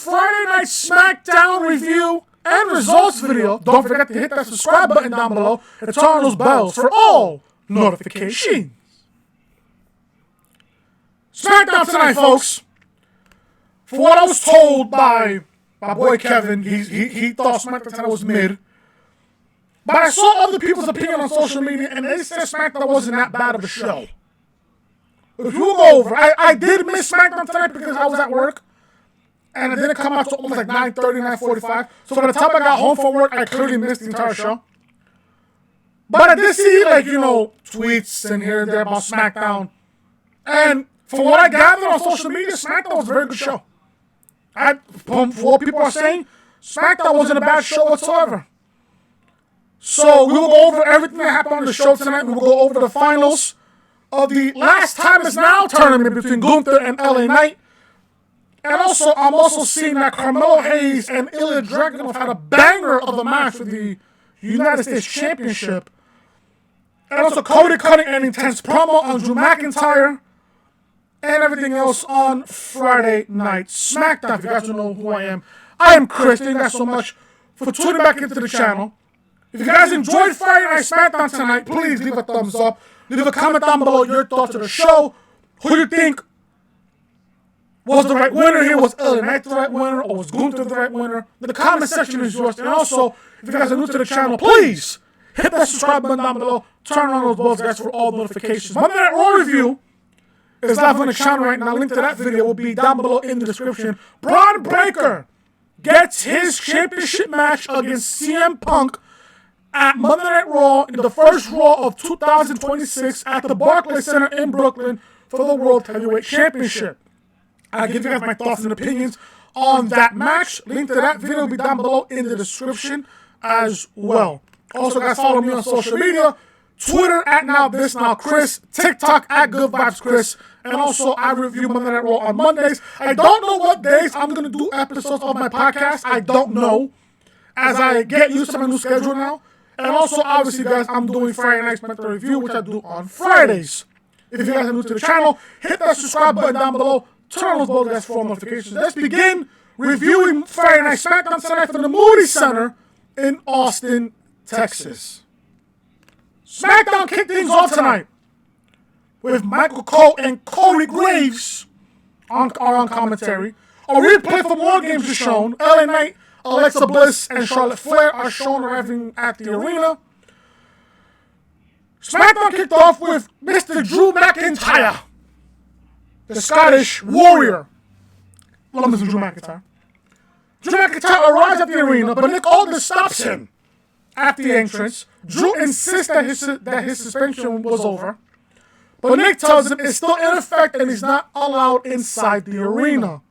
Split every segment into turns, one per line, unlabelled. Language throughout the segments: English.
Friday Night SmackDown review and results video. Don't forget to hit that subscribe button down below and turn on those bells for all notifications. SmackDown tonight, folks. For what I was told by my boy Kevin, he thought SmackDown tonight was mid. But I saw other people's opinion on social media, and they said SmackDown wasn't that bad of a show. If you go over, I did miss SmackDown tonight because I was at work. And it didn't come out until almost like 9:30, 9:45. So by the time I got home from work, I clearly missed the entire show. But I did see, like, tweets and here and there about SmackDown. And from what I gathered on social media, SmackDown was a very good show. From what people are saying, SmackDown wasn't a bad show whatsoever. So we will go over everything that happened on the show tonight. We will go over the finals of the Last Time Is Now tournament between Gunther and LA Knight. And also, I'm also seeing that Carmelo Hayes and Ilja Dragonov had a banger of a match for the United States Championship. And also, Cody cutting an intense promo on Drew McIntyre. And everything else on Friday Night SmackDown. If you guys don't know who I am Chris. Thank you guys so much for tuning back into the channel. If you guys enjoyed Friday Night SmackDown tonight, please leave a thumbs up. Leave a comment down below your thoughts of the show. Who you think was the right winner here? Was LA Knight the right winner? Or was Gunther the right winner? The comment section is yours. And also, if you guys are new to the channel, please hit that subscribe button down below. Turn on those bells, guys, for all notifications. Monday Night Raw review is live on the channel right now. Link to that video will be down below in the description. Braun Breaker gets his championship match against CM Punk at Monday Night Raw in the first Raw of 2026 at the Barclays Center in Brooklyn for the World Heavyweight Championship. I'll give you guys my thoughts and opinions on that match. Link to that video will be down below in the description as well. Also, guys, follow me on social media. Twitter at NowThisNowChris. TikTok at GoodVibesChris. And also, I review Monday Night Raw on Mondays. I don't know what days I'm going to do episodes of my podcast. I don't know. As I get used to my new schedule now. And also, obviously, guys, I'm doing Friday Night SmackDown review, which I do on Fridays. If you guys are new to the channel, hit that subscribe button down below. Turn on those bells, guys, for all notifications. Let's begin reviewing Friday Night SmackDown tonight from the Moody Center in Austin, Texas. SmackDown kicked things off tonight with Michael Cole and Corey Graves on commentary. A replay from War Games is shown. LA Knight, Alexa Bliss, and Charlotte Flair are shown arriving at the arena. SmackDown kicked off with Mr. Drew McIntyre, the Scottish Warrior. Love Mr. Drew McIntyre. Drew McIntyre arrives at the arena, but Nick Aldis stops him at the entrance. Drew insists that his suspension was over, but Nick tells him it's still in effect and he's not allowed inside the arena.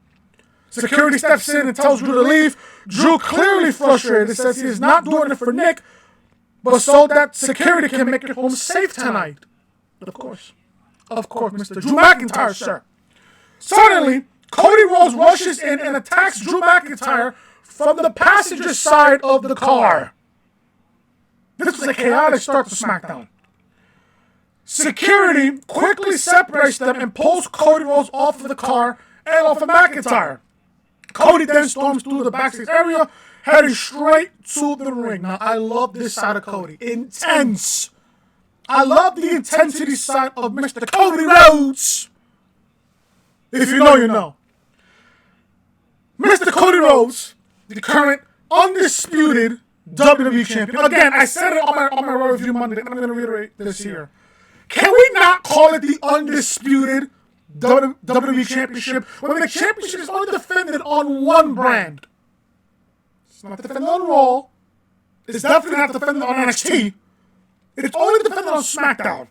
Security steps in and tells Drew to leave. Drew, clearly frustrated, says he is not doing it for Nick, but so that security can make it home safe tonight. But of course, Mr. Drew McIntyre, sir. Suddenly, Cody Rhodes rushes in and attacks Drew McIntyre from the passenger side of the car. This was a chaotic start to SmackDown. Security quickly separates them and pulls Cody Rhodes off of the car and off of McIntyre. Cody then storms through the backstage area, heading straight to the ring. Now, I love this side of Cody. Intense. I love the intensity side of Mr. Cody Rhodes. If you know, you know. Mr. Cody Rhodes, the current undisputed WWE champion. Again, I said it on my Raw review Monday, and I'm going to reiterate this here. Can we not call it the undisputed WWE Championship when the championship is only defended on one brand? It's not defended on Raw. It's definitely not defended on NXT. It's only defended on SmackDown.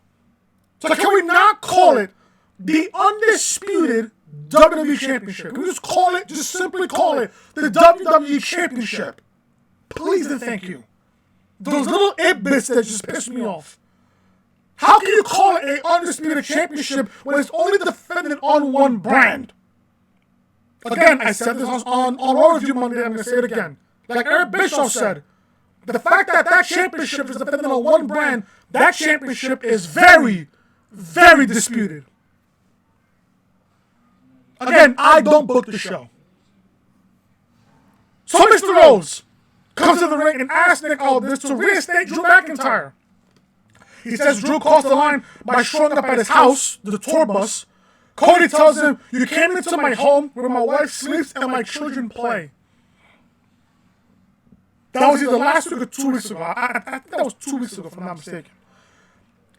So can we not call it the undisputed WWE Championship? Can we just simply call it the WWE Championship? Please and thank you. Those little it bits that just piss me off. How can you call it an undisputed championship when it's only defended on one brand? Again, I said this on Raw Review Monday, I'm going to say it again. Like Eric Bischoff said, the fact that that championship is defended on one brand, that championship is very, very disputed. Again, I don't book the show. So Mr. Rhodes comes to the ring and asks Nick Aldis to reinstate Drew McIntyre. He says Drew crossed the line by showing up at his house, the tour bus. Cody tells him, "You came into my home where my wife sleeps and my children play." That was either last week or 2 weeks ago. I think that was 2 weeks ago, if I'm not mistaken.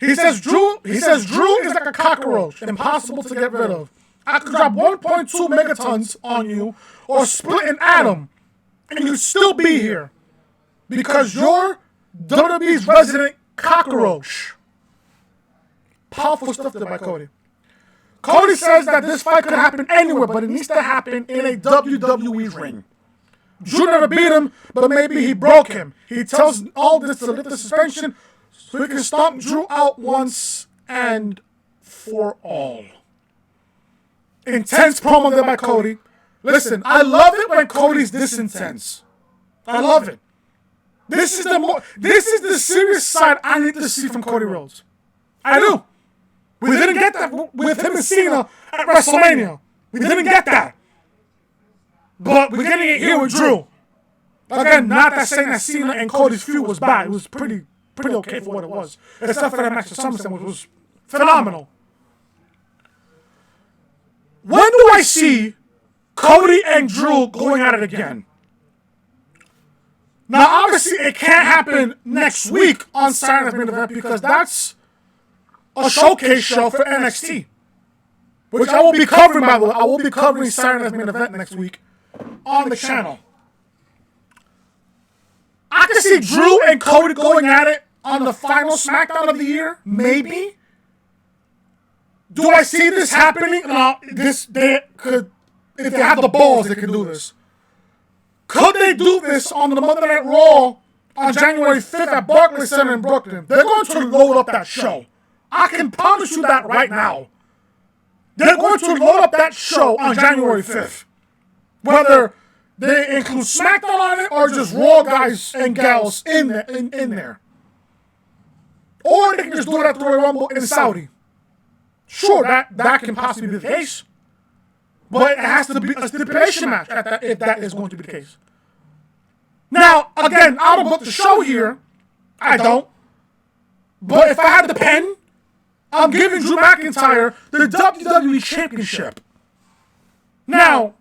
He says Drew is like a cockroach, impossible to get rid of. I could drop 1.2 megatons on you or split an atom, and you'd still be here. Because you're WWE's resident cockroach. Powerful stuff there by Cody. Cody says that this fight could happen anywhere, but it needs to happen in a WWE ring. Drew never beat him, but maybe he broke him. He tells Aldis to lift the suspension so he can stomp Drew out once and for all. Intense promo there by Cody. Listen, I love it when Cody's this intense. I love it. This is the serious side I need to see from Cody Rhodes. I do. We didn't get that with him and Cena at WrestleMania. We didn't get that. But we're getting it here with Drew. Again, not that saying that Cena and Cody's feud was bad. It was pretty okay for what it was. Except for that match at SummerSlam, which was phenomenal. When do I see Cody and Drew going at it again? Now, obviously, it can't happen next week on Saturday Night's Main Event because that's a showcase show for NXT, which I will be covering, by the way. I will be covering Saturday Night's Main Event next week on the channel. I can see Drew and Cody going at it on the final SmackDown of the year, maybe. Do I see this happening? If they have the balls, they can do this. Could they do this on the Monday Night Raw on January 5th at Barclays Center in Brooklyn? They're going to load up that show. I can promise you that right now. They're going to load up that show on January 5th. Whether they include SmackDown on it or just Raw guys and gals in there. Or they can just do it at the Royal Rumble in Saudi. Sure, that can possibly be the case. But it has to be a stipulation match if that is going to be the case. Now, again, I don't book the show here. I don't. But if I had the pen, I'm giving Drew McIntyre the WWE Championship. Now,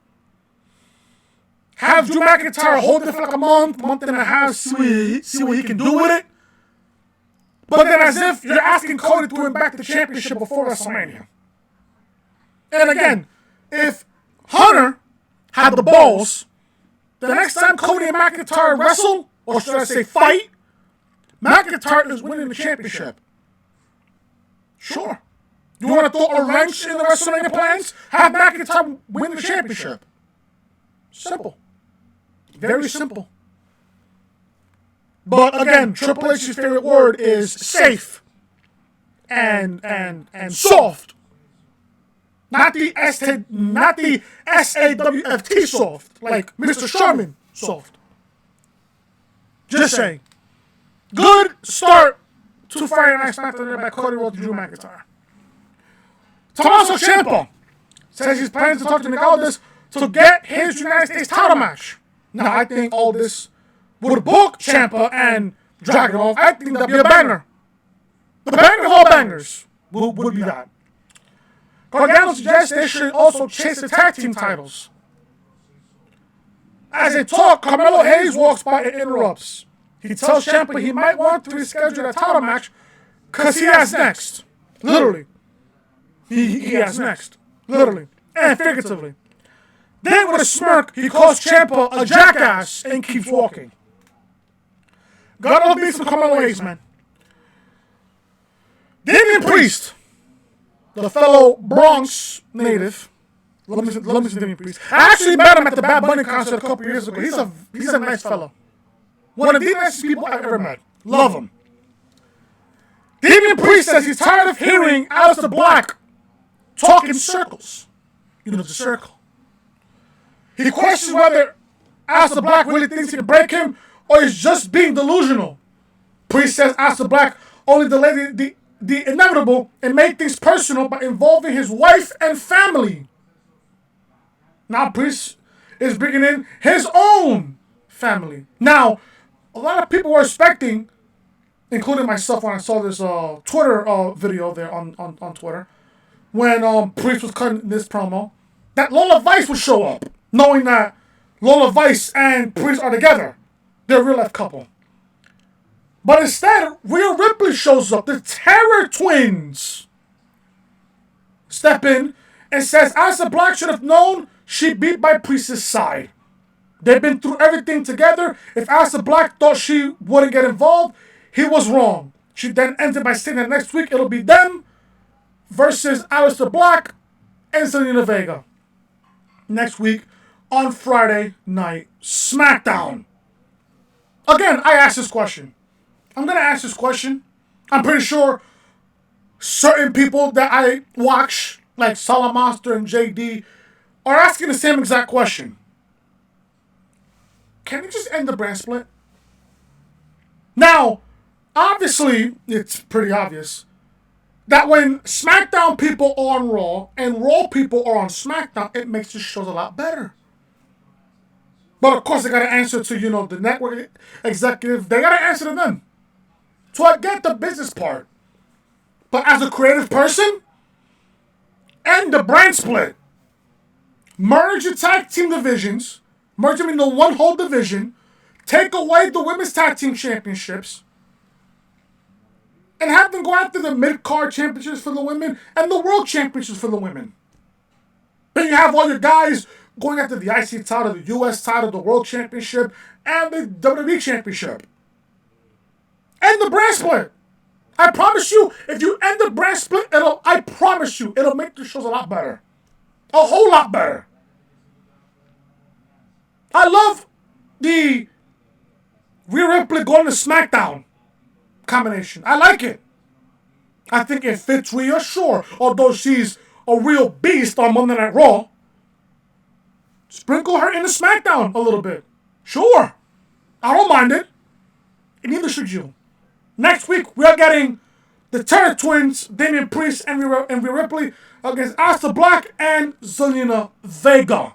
have Drew McIntyre hold it for like a month and a half, see what he can do with it. But then as if you're asking Cody to win back the championship before WrestleMania. And again, if Hunter had the balls, the next time Cody and McIntyre wrestle, or should I say fight, McIntyre is winning the championship. Sure. You want to throw a wrench in the WrestleMania plans? Have McIntyre win the championship. Simple. Very simple. But again, Triple H's favorite word is safe and soft. Not the SAWFT soft, like Mr. Sherman soft. Just saying. Good start to Friday Night SmackDown by Cody Rhodes and Drew McIntyre. Tommaso Ciampa says he's planning to talk to Nick Aldis to get his United States title match. Now, I think Aldis would book Ciampa and Dragonov. I think that'd be a banger. The banger of all bangers would be that. Gargano suggests they should also chase the tag team titles. As they talk, Carmelo Hayes walks by and interrupts. He tells Ciampa he might want to reschedule a title match because he has next. Literally. He has next. Literally. And figuratively. Then with a smirk, he calls Ciampa a jackass and keeps walking. Gotta beat some Carmelo Hayes, man. Damien Priest, the fellow Bronx native. Let me see Damien Priest. I actually met him at the Bad Bunny concert a couple years ago. He's a nice fellow. One of the nicest people I've ever met. Love him. Damien Priest says he's tired of hearing Aleister Black talk in circles. You know, the circle. He questions whether Aleister Black really thinks he can break him or is just being delusional. Priest says Aleister Black only delayed the inevitable and made things personal by involving his wife and family. Now Priest is bringing in his own family. Now, a lot of people were expecting, including myself when I saw this Twitter video there on Twitter, when Priest was cutting this promo, that Lola Vice would show up, knowing that Lola Vice and Priest are together. They're a real life couple. But instead, Rhea Ripley shows up. The Terror Twins step in and says Asa Black should have known she beat by Priest's side. They've been through everything together. If Asa Black thought she wouldn't get involved, he was wrong. She then ended by saying that next week it'll be them versus Aleister Black and Zelina Vega. Next week on Friday Night SmackDown. Again, I asked this question. I'm going to ask this question. I'm pretty sure certain people that I watch, like Solid Monster and JD, are asking the same exact question. Can we just end the brand split? Now, obviously, it's pretty obvious that when SmackDown people are on Raw and Raw people are on SmackDown, it makes the shows a lot better. But of course, they got to answer to, the network executive. They got to answer to them. So I get the business part. But as a creative person, end the brand split. Merge the tag team divisions. Merge them into one whole division. Take away the women's tag team championships. And have them go after the mid-card championships for the women and the world championships for the women. Then you have all your guys going after the IC title, the US title, the world championship, and the WWE championship. End the brand split. I promise you, if you end the brand split, I promise you, it'll make the shows a lot better. A whole lot better. I love the Rhea Ripley going to SmackDown combination. I like it. I think it fits Rhea, sure. Although she's a real beast on Monday Night Raw. Sprinkle her into SmackDown a little bit. Sure. I don't mind it. And neither should you. Next week, we are getting the Terror Twins, Damien Priest and Rhea Ripley against Aleister Black and Zelina Vega.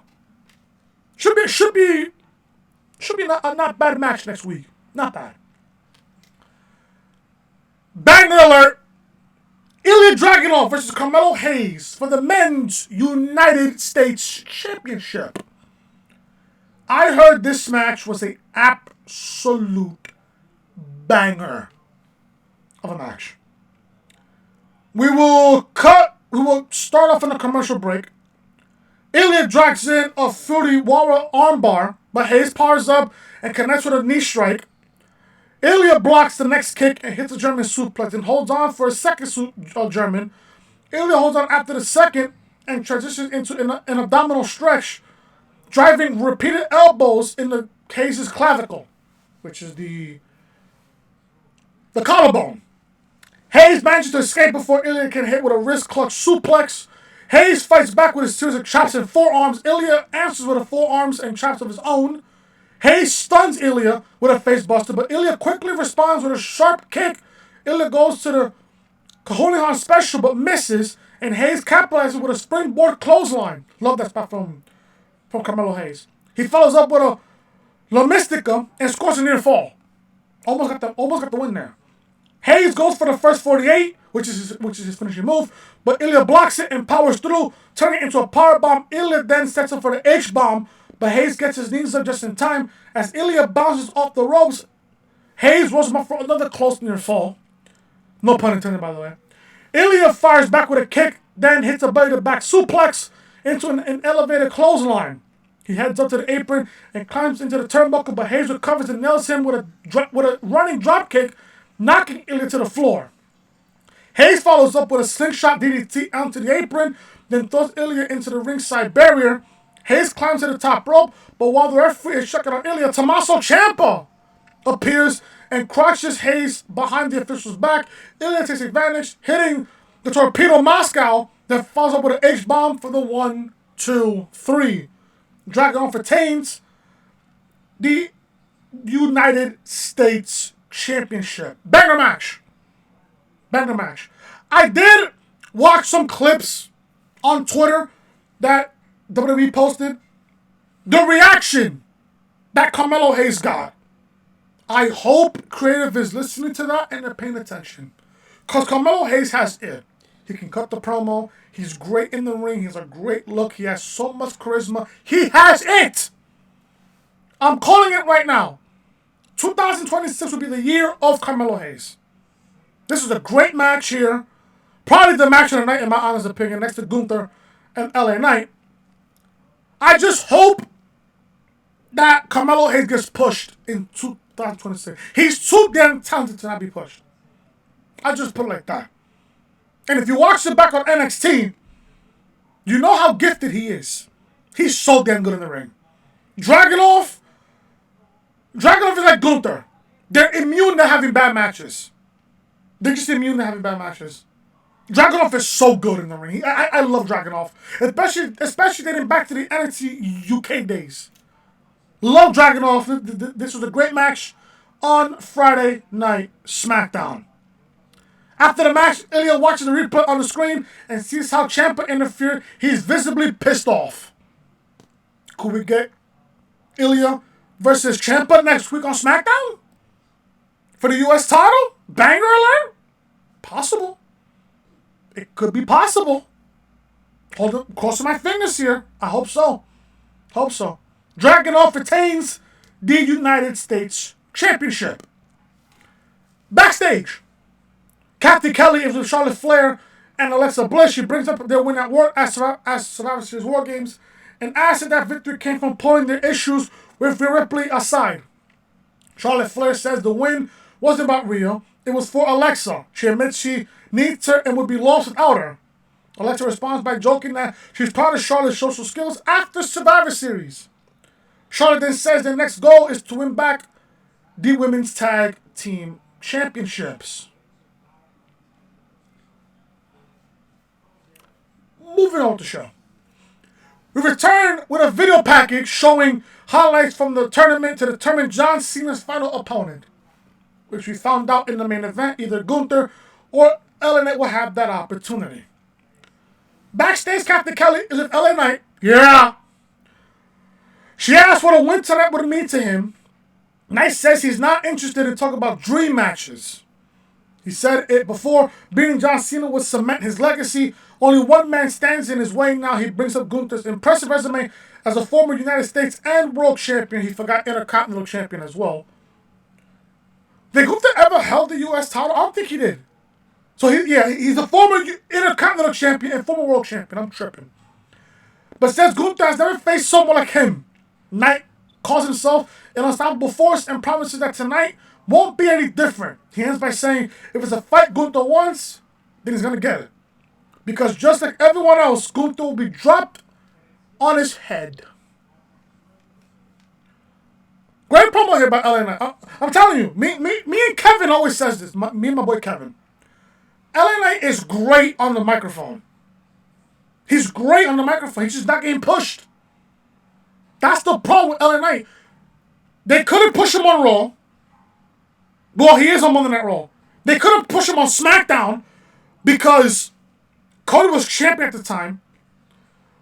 Should be a not bad match next week. Not bad. Banger alert. Ilja Dragonov versus Carmelo Hayes for the Men's United States Championship. I heard this match was an absolute banger of a match. We will start off in a commercial break. Ilja drags in a Fujiwara armbar, but Hayes powers up and connects with a knee strike. Ilja blocks the next kick and hits a German suplex and holds on for a second German. Ilja holds on after the second and transitions into an abdominal stretch, driving repeated elbows in the Hayes' clavicle, which is the collarbone. Hayes manages to escape before Ilja can hit with a wrist clutch suplex. Hayes fights back with a series of chops and forearms. Ilja answers with a forearms and chops of his own. Hayes stuns Ilja with a facebuster, but Ilja quickly responds with a sharp kick. Ilja goes to the Kaholihan special, but misses, and Hayes capitalizes with a springboard clothesline. Love that spot from Carmelo Hayes. He follows up with a La Mystica and scores a near fall. Almost got the win there. Hayes goes for the first 48, which is his finishing move, but Ilja blocks it and powers through, turning it into a powerbomb. Ilja then sets up for the H-bomb, but Hayes gets his knees up just in time. As Ilja bounces off the ropes, Hayes rolls him up for another close near fall. No pun intended, by the way. Ilja fires back with a kick, then hits a belly-to-back suplex into an elevated clothesline. He heads up to the apron and climbs into the turnbuckle, but Hayes recovers and nails him with a running drop kick, knocking Ilja to the floor. Hayes follows up with a slingshot DDT onto the apron, then throws Ilja into the ringside barrier. Hayes climbs to the top rope, but while the referee is checking on Ilja, Tommaso Ciampa appears and crushes Hayes behind the official's back. Ilja takes advantage, hitting the Torpedo Moscow, then follows up with an H-bomb for the 1, 2, 3. Dragonov retains the United States Championship. Banger match. I did watch some clips on Twitter that WWE posted. The reaction that Carmelo Hayes got. I hope creative is listening to that and they're paying attention. Because Carmelo Hayes has it. He can cut the promo. He's great in the ring. He has a great look. He has so much charisma. He has it! I'm calling it right now. 2026 will be the year of Carmelo Hayes. This is a great match here. Probably the match of the night, in my honest opinion, next to Gunther and LA Knight. I just hope that Carmelo Hayes gets pushed in 2026. He's too damn talented to not be pushed. I just put it like that. And if you watch it back on NXT, you know how gifted he is. He's so damn good in the ring. Dragonov is like Gunther. They're immune to having bad matches. They're just immune to having bad matches. Dragonov is so good in the ring. I love Dragonov. Especially dating back to the NXT UK days. Love Dragonov. This was a great match on Friday Night SmackDown. After the match, Ilja watches the replay on the screen and sees how Ciampa interfered. He's visibly pissed off. Could we get Ilja versus Ciampa next week on SmackDown? For the US title? Banger alert? Possible. It could be possible. Crossing my fingers here. I hope so. Dragonov retains the United States Championship. Backstage, Kathy Kelly is with Charlotte Flair and Alexa Bliss. She brings up their win at War as Survivor Series War Games and asks if that victory came from pulling their issues with Rhea Ripley aside. Charlotte Flair says the win wasn't about Rhea. It was for Alexa. She admits she needs her and would be lost without her. Alexa responds by joking that she's proud of Charlotte's social skills after Survivor Series. Charlotte then says their next goal is to win back the Women's Tag Team Championships. Moving on with the show. We return with a video package showing highlights from the tournament to determine John Cena's final opponent, which we found out in the main event. Either Gunther or LA Knight will have that opportunity. Backstage, Captain Kelly is with LA Knight. Yeah. She asked what a win tonight would mean to him. Knight says he's not interested in talking about dream matches. He said it before, beating John Cena would cement his legacy. Only one man stands in his way now. He brings up Gunther's impressive resume as a former United States and World Champion. He forgot Intercontinental Champion as well. Did Gunther ever held the U.S. title? I don't think he did. So he's a former Intercontinental Champion and former World Champion. I'm tripping. But says Gunther has never faced someone like him. Knight calls himself an unstoppable force and promises that tonight won't be any different. He ends by saying if it's a fight Gunther wants, then he's going to get it. Because just like everyone else, Gunther will be dropped on his head. Great promo here by LA Knight. I'm telling you, me and Kevin always says this. Me and my boy Kevin. LA Knight is great on the microphone. He's great on the microphone. He's just not getting pushed. That's the problem with LA Knight. They couldn't push him on Raw. Well, he is on Monday Night Raw. They couldn't push him on SmackDown because Cody was champion at the time.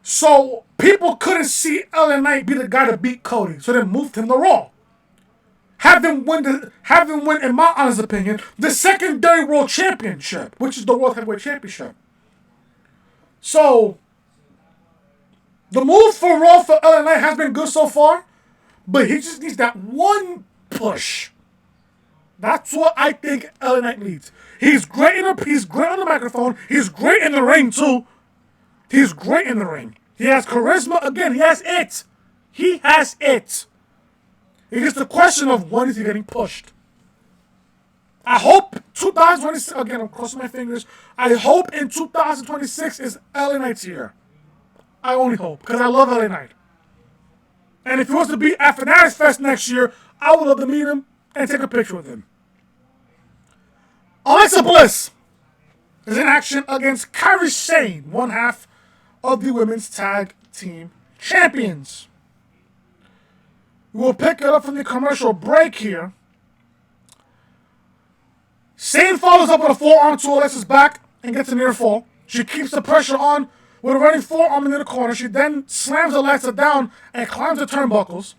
So people couldn't see LA Knight be the guy to beat Cody. So they moved him to Raw. Have him win, in my honest opinion, the secondary World Championship, which is the World Heavyweight Championship. So the move for Raw for LA Knight has been good so far, but he just needs that one push. That's what I think LA Knight needs. He's great on the microphone. He's great in the ring too. He's great in the ring. He has charisma. Again, he has it. He has it. It's just a question of when is he getting pushed. I hope 2026, again, I'm crossing my fingers. I hope in 2026 is LA Knight's year. I only hope, because I love LA Knight. And if he wants to be at Fanatics Fest next year, I would love to meet him and take a picture with him. Alexa Bliss is in action against Kairi Sane, one half of the Women's Tag Team Champions. We'll pick it up from the commercial break here. Sane follows up with a forearm to Alexa's back and gets a near fall. She keeps the pressure on with a running forearm in the corner. She then slams Alexa down and climbs the turnbuckles.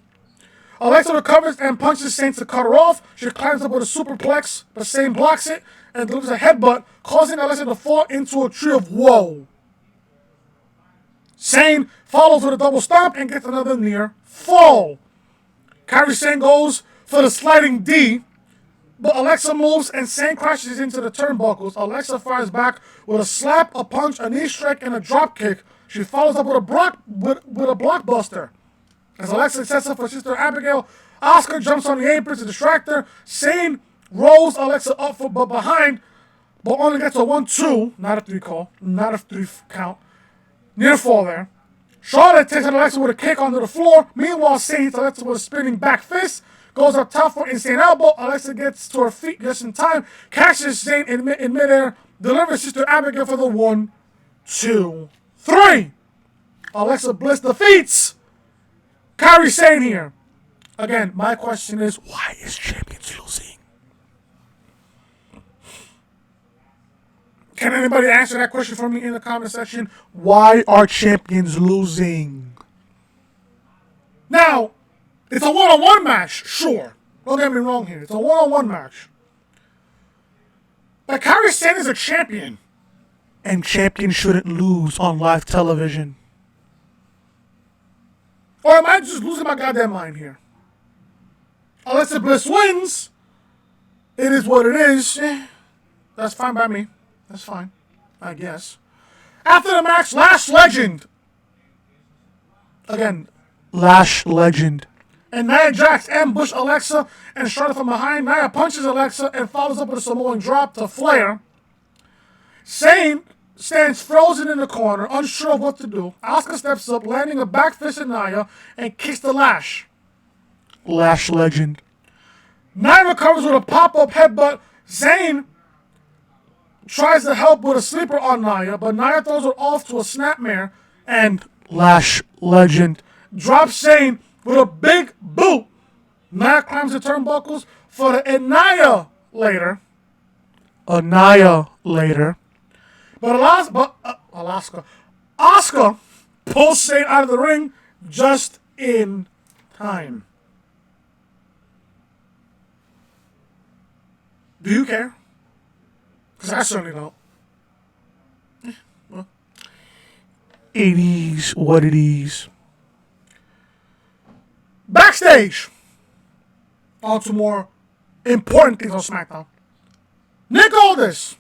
Alexa recovers and punches Sane to cut her off. She climbs up with a superplex, but Sane blocks it and delivers a headbutt, causing Alexa to fall into a tree of woe. Sane follows with a double stomp and gets another near fall. Kairi Sane goes for the sliding D, but Alexa moves and Sane crashes into the turnbuckles. Alexa fires back with a slap, a punch, a knee strike, and a drop kick. She follows up with a blockbuster. As Alexa sets up for Sister Abigail, Asuka jumps on the apron to distract her. Sane rolls Alexa up but behind, but only gets a 1-2, not a 3 call, not a 3 count. Near fall there. Charlotte takes Alexa with a kick onto the floor. Meanwhile, Sane hits Alexa with a spinning back fist. Goes up top for insane elbow. Alexa gets to her feet just in time. Catches Sane in midair. Delivers Sister Abigail for the 1, 2, 3. Alexa Bliss defeats Kairi Sane here. Again, my question is, why is Champions losing? Can anybody answer that question for me in the comment section? Why are champions losing? Now, it's a one-on-one match, sure. Don't get me wrong here. It's a one-on-one match. But Kairi Sane is a champion. And champions shouldn't lose on live television. Or am I just losing my goddamn mind here? Alexa Bliss wins. It is what it is. That's fine by me. That's fine, I guess. After the match, Lash Legend. Again, Lash Legend. And Nia Jax ambush Alexa and Charlotte from behind. Nia punches Alexa and follows up with a Samoan drop to Flair. Sane stands frozen in the corner, unsure of what to do. Asuka steps up, landing a back fist at Nia and kicks the Lash. Lash Legend. Nia recovers with a pop-up headbutt. Sane tries to help with a sleeper on Nia, but Nia throws her off to a snapmare, and Lash Legend drops Sane with a big boot. Nia climbs the turnbuckles for the Annihilator. But Asuka pulls Sane out of the ring just in time. Do you care? Because I certainly don't. Well, it is what it is. Backstage. On to more important things on SmackDown. Nick Aldis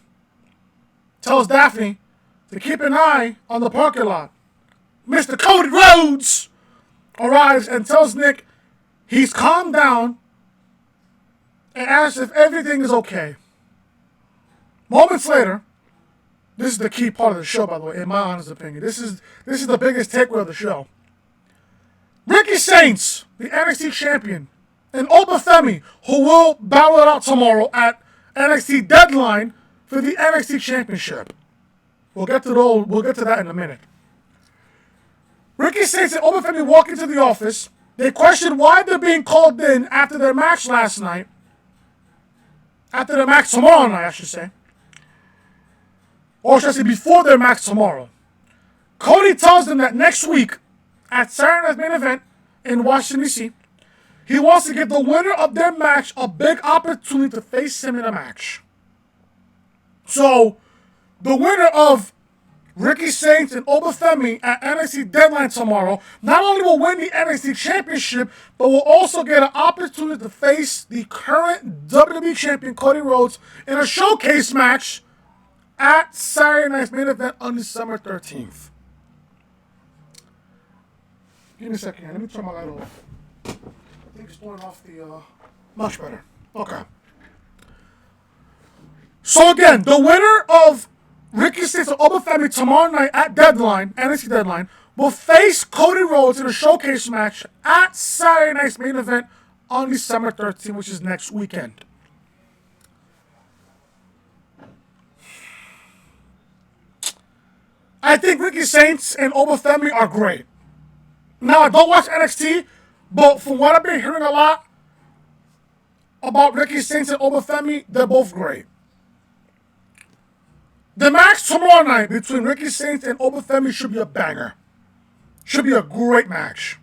tells Daphne to keep an eye on the parking lot. Mr. Cody Rhodes arrives and tells Nick he's calmed down and asks if everything is okay. Moments later, this is the key part of the show, by the way, in my honest opinion. This is the biggest takeaway of the show. Ricky Saints, the NXT champion, and Alba Fyre, who will battle it out tomorrow at NXT Deadline for the NXT Championship. We'll get to that in a minute. Ricky Saints and Alba Fyre walk into the office. They question why they're being called in after their match last night. After their match tomorrow night, I should say. Or should I say before their match tomorrow. Cody tells them that next week, at Saturday Night's Main Event in Washington, D.C., he wants to give the winner of their match a big opportunity to face him in a match. So, the winner of Ricky Saints and Alba Fyre at NXT Deadline tomorrow not only will win the NXT Championship, but will also get an opportunity to face the current WWE Champion Cody Rhodes in a showcase match at Saturday Night's Main Event on December 13th. Give me a second here. Let me turn my light off. I think it's blowing off the, much better. Okay. So again, the winner of Ricky Saints and Alba Fyre tomorrow night at Deadline, NXT Deadline, will face Cody Rhodes in a showcase match at Saturday Night's Main Event on December 13th, which is next weekend. I think Ricky Saints and Alba Fyre are great. Now, I don't watch NXT, but from what I've been hearing a lot about Ricky Saints and Alba Fyre, they're both great. The match tomorrow night between Ricky Saints and Alba Fyre should be a banger. Should be a great match.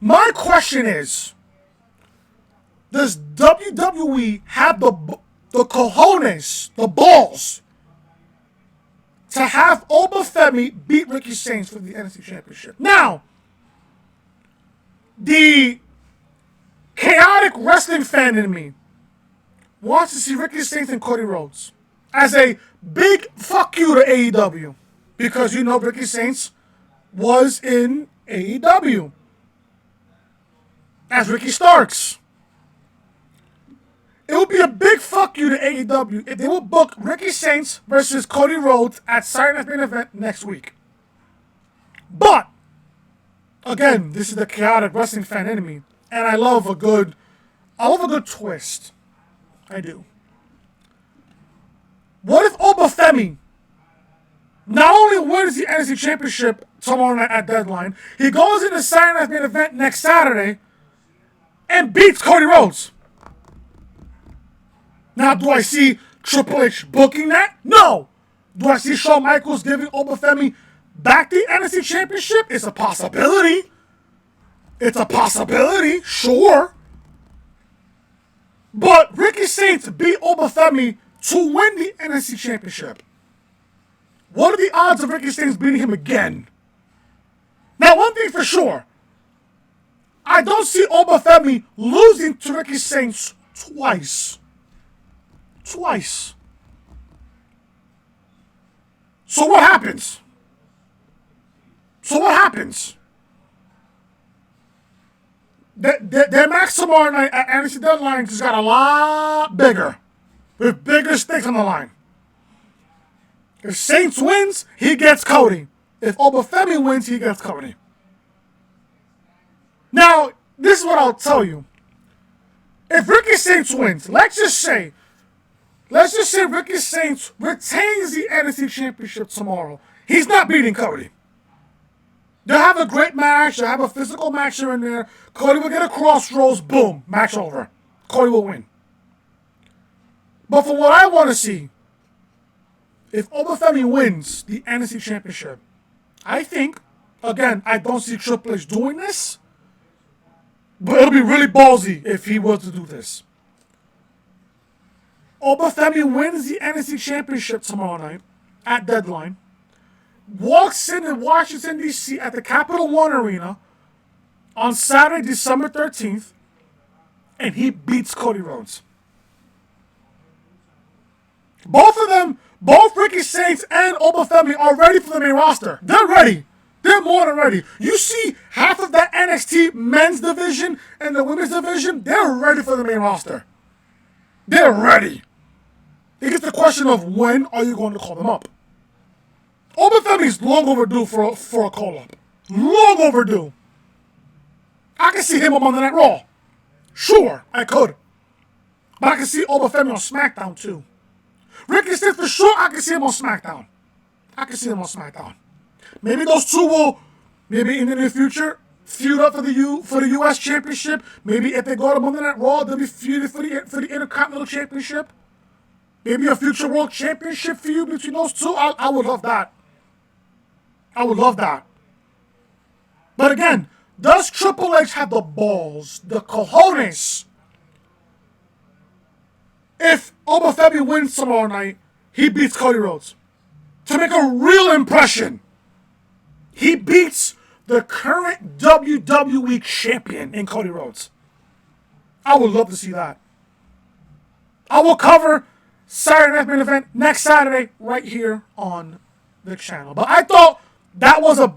My question is, does WWE have the cojones, the balls, to have Alba Fyre beat Ricky Sane for the NXT Championship? Now, the chaotic wrestling fan in me wants to see Ricky Sane and Cody Rhodes as a big fuck you to AEW, because you know Ricky Sane was in AEW as Ricky Starks. It would be a big fuck you to AEW if they would book Ricky Sane versus Cody Rhodes at Saturday Night's Main Event next week. But again, this is the chaotic wrestling fan in me, and I love a good twist. I do. What if Alba Fyre not only wins the NXT Championship tomorrow night at Deadline, he goes into Saturday Night's Main Event next Saturday and beats Cody Rhodes? Now, do I see Triple H booking that? No. Do I see Shawn Michaels giving Alba Fyre back the NXT Championship? It's a possibility. It's a possibility, sure. But Ricky Sane beat Alba Fyre to win the NXT Championship. What are the odds of Ricky Sane beating him again? Now, one thing for sure, I don't see Alba Fyre losing to Ricky Sane twice. Twice. So what happens? Their match tomorrow night at NXT Deadline just got a lot bigger, with bigger stakes on the line. If Saints wins, he gets Cody. If Alba Fyre wins, he gets Cody. Now, this is what I'll tell you. If Ricky Sane wins, let's just say Ricky Sane retains the NXT Championship tomorrow. He's not beating Cody. They'll have a great match. They'll have a physical match here and there. Cody will get a crossroads. Boom. Match over. Cody will win. But for what I want to see, if Alba Fyre wins the NXT Championship, I think, again, I don't see Triple H doing this, but it'll be really ballsy if he were to do this. Alba Fyre wins the NXT Championship tomorrow night at Deadline, walks in Washington, D.C. at the Capital One Arena on Saturday, December 13th, and he beats Cody Rhodes. Both of them, both Ricky Sane and Alba Fyre are ready for the main roster. They're ready. They're more than ready. You see half of that NXT men's division and the women's division, they're ready for the main roster. They're ready. It gets the question of when are you going to call them up? Alba Fyre is long overdue for a call-up. Long overdue. I can see him on Monday Night Raw. Sure, I could. But I can see Alba Fyre on SmackDown too. Ricky Sane for sure, I can see him on SmackDown. Maybe those two will, maybe in the near future, feud up for the U.S. Championship. Maybe if they go to Monday Night Raw, they'll be feuded for the Intercontinental Championship. Maybe a future World Championship feud between those two. I would love that. But again, does Triple H have the balls, the cojones? If Alba Fyre wins tomorrow night, he beats Cody Rhodes. To make a real impression, he beats the current WWE champion in Cody Rhodes. I would love to see that. I will cover Saturday Night's Main Event next Saturday right here on the channel. But I thought that was a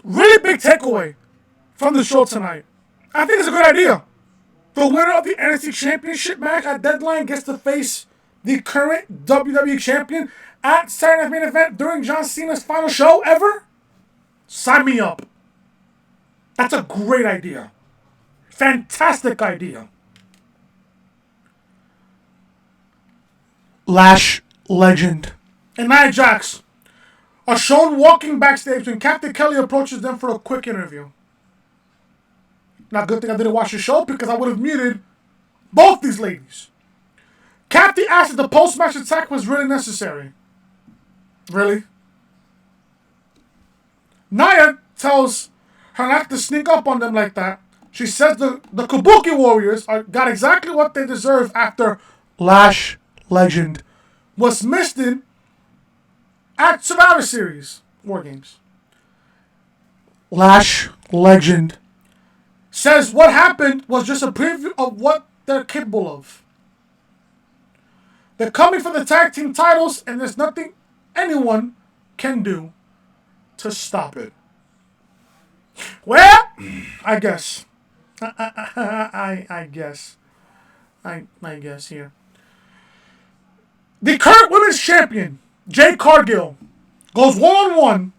really big takeaway from the show tonight. I think it's a good idea. The winner of the NXT Championship match at Deadline gets to face the current WWE champion at Saturday Night's Main Event during John Cena's final show ever. Sign me up. That's a great idea. Fantastic idea. Lash legend and Nia Jax are shown walking backstage when Captain Kelly approaches them for a quick interview. Now, good thing I didn't watch the show because I would have muted both these ladies. Captain asked if the post-match attack was really necessary. Really? Nia tells her not to sneak up on them like that She says the Kabuki Warriors got exactly what they deserve after Lash Legend was missing at Survivor Series War Games. Lash Legend says what happened was just a preview of what they're capable of. They're coming for the tag team titles, and there's nothing anyone can do to stop it. Well, I guess. I guess. I guess here. The current women's champion, Jade Cargill, goes one-on-one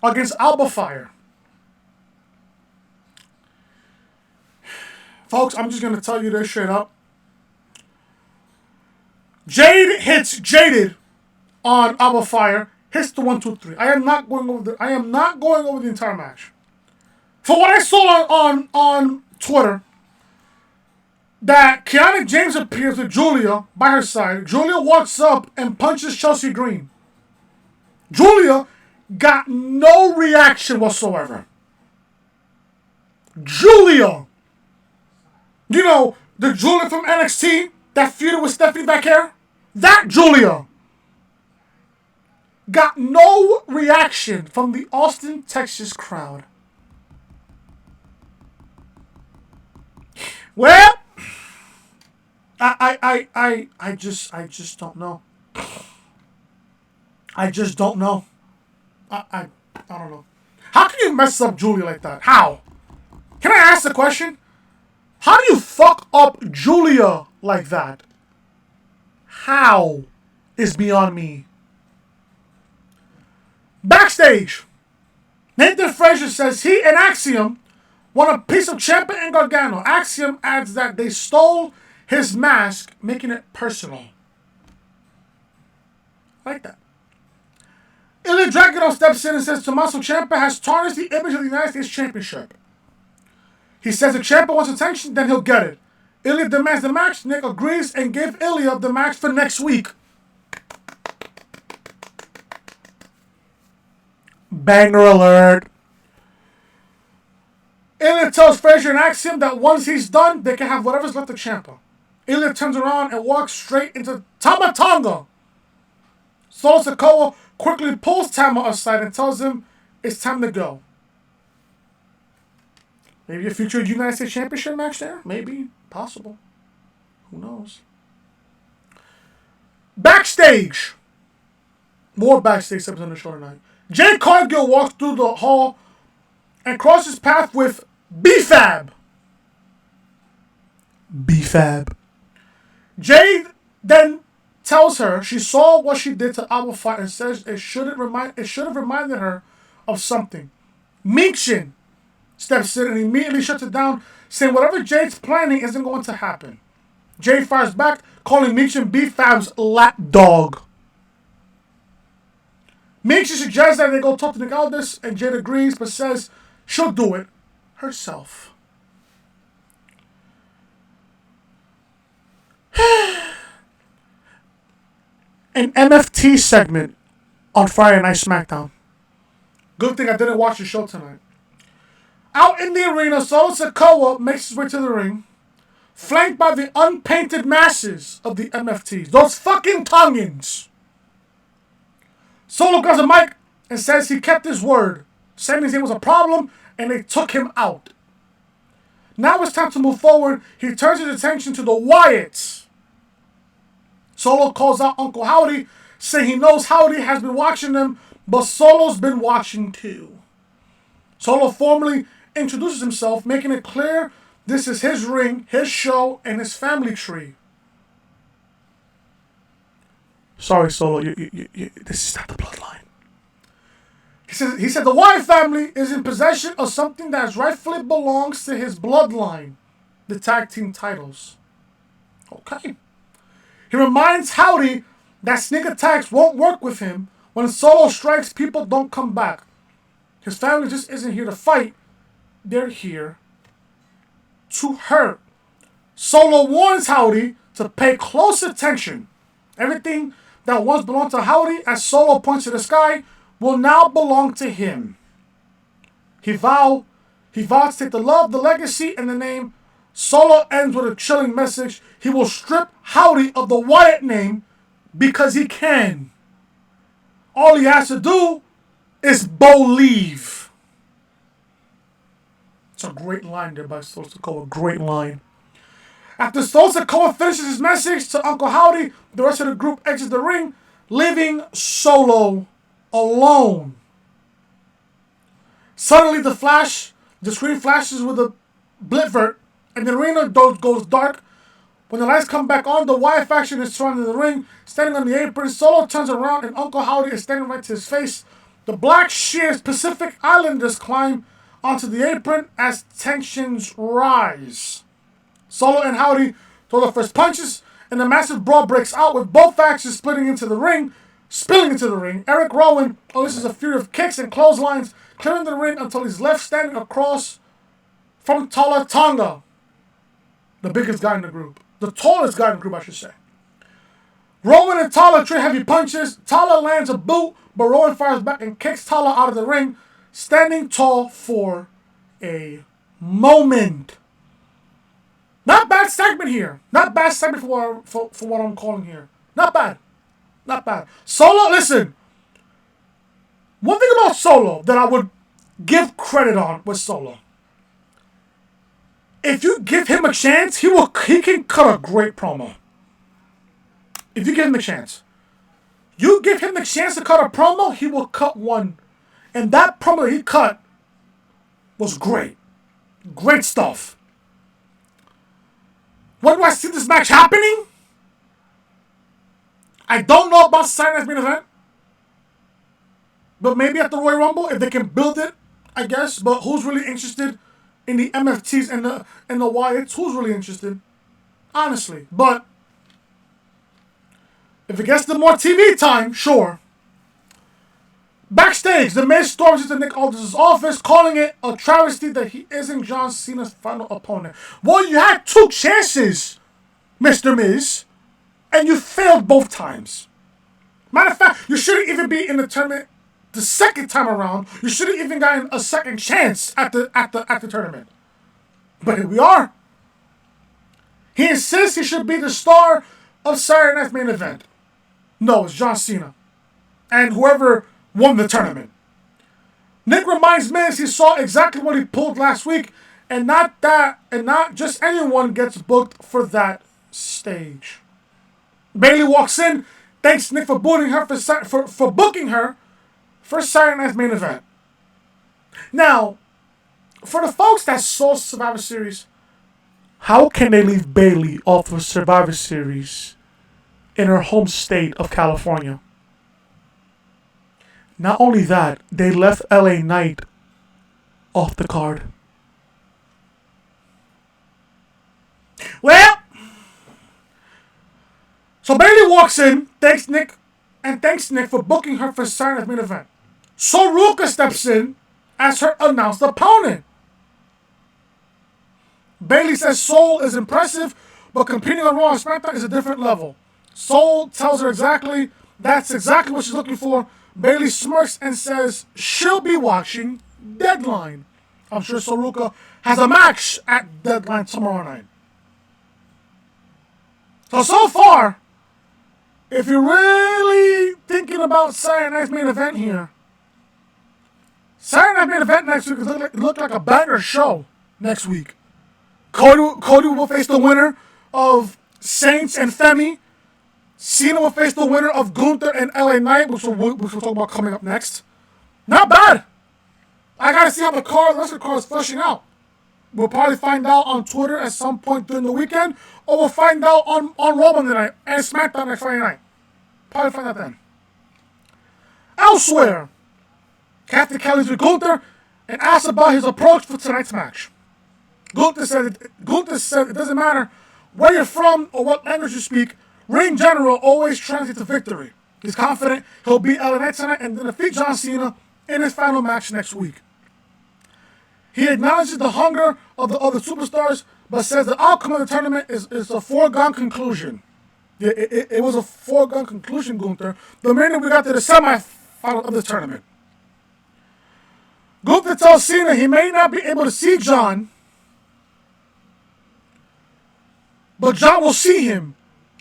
against Alba Fyre. Folks, I'm just going to tell you this straight up. Jade hits Jaded on Alba Fyre, hits the 1, 2, 3. I am not going over the entire match. For what I saw on Twitter, that Kiana James appears with Julia by her side. Julia walks up and punches Chelsea Green. Julia got no reaction whatsoever. Julia. You know, the Julia from NXT that feuded with Stephanie Becker? That Julia got no reaction from the Austin, Texas crowd. Well, I just don't know. I just don't know. I don't know. How can you mess up Julia like that? How? Can I ask the question? How do you fuck up Julia like that? How is beyond me. Backstage, Nathan Frazier says he and Axiom want a piece of Ciampa and Gargano. Axiom adds that they stole his mask, making it personal. I like that. Ilja Dragonov steps in and says Tommaso Ciampa has tarnished the image of the United States Championship. He says if Ciampa wants attention, then he'll get it. Ilja demands the match. Nick agrees and gives Ilja the match for next week. Banger alert. Ilja tells Frazier and Axiom that once he's done, they can have whatever's left of Ciampa. Ilja turns around and walks straight into Tama Tonga. Solo Sikoa quickly pulls Tama aside and tells him it's time to go. Maybe a future United States Championship match there? Maybe. Possible. Who knows? Backstage. More backstage steps on the show tonight. Jade Cargill walks through the hall and crosses path with B-Fab. B-Fab. Jade then tells her she saw what she did to Alba Fyre and says it should have reminded her of something. Meekshin steps in and immediately shuts it down, saying whatever Jade's planning isn't going to happen. Jade fires back, calling Meekshin B-Fab's lap dog. Meekshin suggests that they go talk to Nick Aldis, and Jade agrees, but says she'll do it herself. An MFT segment on Friday Night SmackDown. Good thing I didn't watch the show tonight. Out in the arena, Solo Sikoa makes his way to the ring, flanked by the unpainted masses of the MFTs. Those fucking Tongans. Solo grabs a mic and says he kept his word. Sami Zayn was a problem, and they took him out. Now it's time to move forward. He turns his attention to the Wyatts. Solo calls out Uncle Howdy, saying he knows Howdy has been watching them, but Solo's been watching too. Solo formally introduces himself, making it clear this is his ring, his show, and his family tree. Sorry, Solo, this is not the bloodline. He said the Wyatt family is in possession of something that rightfully belongs to his bloodline, the tag team titles. Okay. He reminds Howdy that sneak attacks won't work with him. When Solo strikes, people don't come back. His family just isn't here to fight. They're here to hurt. Solo warns Howdy to pay close attention. Everything that once belonged to Howdy, as Solo points to the sky, will now belong to him. He vows He vows to take the love, the legacy, and the name. Solo ends with a chilling message. He will strip Howdy of the Wyatt name because he can. All he has to do is believe. It's a great line there by Solo Sikoa. Great line. After Solo Sikoa finishes his message to Uncle Howdy, the rest of the group exits the ring, leaving Solo alone. Suddenly, the screen flashes with a blitvert, and the arena goes dark. When the lights come back on, the Wyatt faction is surrounding the ring, standing on the apron. Solo turns around, and Uncle Howdy is standing right to his face. The Black Shears Pacific Islanders climb onto the apron as tensions rise. Solo and Howdy throw the first punches, and a massive brawl breaks out with both factions spilling into the ring. Eric Rowan unleashes a fury of kicks and clotheslines, clearing the ring until he's left standing across from Tala Tonga, the biggest guy in the group. The tallest guy in the group, I should say. Rowan and Tala trade heavy punches. Tala lands a boot, but Rowan fires back and kicks Tala out of the ring, standing tall for a moment. Not bad segment here. Not bad segment for what I'm calling here. Not bad. Not bad. Solo, listen. One thing about Solo that I would give credit on with Solo. If you give him a chance, he can cut a great promo. If you give him a chance. You give him the chance to cut a promo, he will cut one. And that promo that he cut was great. Great stuff. When do I see this match happening? I don't know about Saturday Night's main event. But maybe at the Royal Rumble, if they can build it, I guess. But who's really interested in the MFTs and the Wyatts? Who's really interested? Honestly. But if it gets the more TV time, sure. Backstage, the Miz storms into Nick Aldis's office, calling it a travesty that he isn't John Cena's final opponent. Well, you had 2 chances, Mr. Miz, and you failed both times. Matter of fact, you shouldn't even be in the tournament the second time around. You shouldn't even gotten a second chance at the tournament. But here we are. He insists he should be the star of Saturday Night's main event. No, it's John Cena. And whoever won the tournament. Nick reminds Miz he saw exactly what he pulled last week, and not just anyone gets booked for that stage. Bayley walks in, thanks Nick for booking her for booking her for Saturday Night's main event. Now, for the folks that saw Survivor Series, how can they leave Bayley off of Survivor Series in her home state of California? Not only that, they left LA Knight off the card. Well, so Bayley walks in, thanks Nick for booking her for Saturday Night's main event. Sol Rica steps in as her announced opponent. Bayley says Sol is impressive, but competing on Raw and SmackDown is a different level. Sol tells her that's exactly what she's looking for. Bayley smirks and says she'll be watching Deadline. I'm sure Sol Rica has a match at Deadline tomorrow night. So far, if you're really thinking about Saturday Night's main event here, Saturday Night's main event next week look like a banger show next week. Cody will face the winner of Saints and Femi. Cena will face the winner of Gunther and LA Knight, which we'll talk about coming up next. Not bad. I gotta see how the rest of the card is fleshing out. We'll probably find out on Twitter at some point during the weekend, or we'll find out on Raw Monday night and SmackDown next Friday night. Probably find out then. Elsewhere, Kathy Kelly's with Gunther and asked about his approach for tonight's match. Gunther said it doesn't matter where you're from or what language you speak, ring general always translates to victory. He's confident he'll beat LA Knight tonight and then defeat John Cena in his final match next week. He acknowledges the hunger of the other superstars, but says the outcome of the tournament is a foregone conclusion. It was a foregone conclusion, Gunther, the minute we got to the semifinal of the tournament. Gunther tells Cena he may not be able to see John, but John will see him.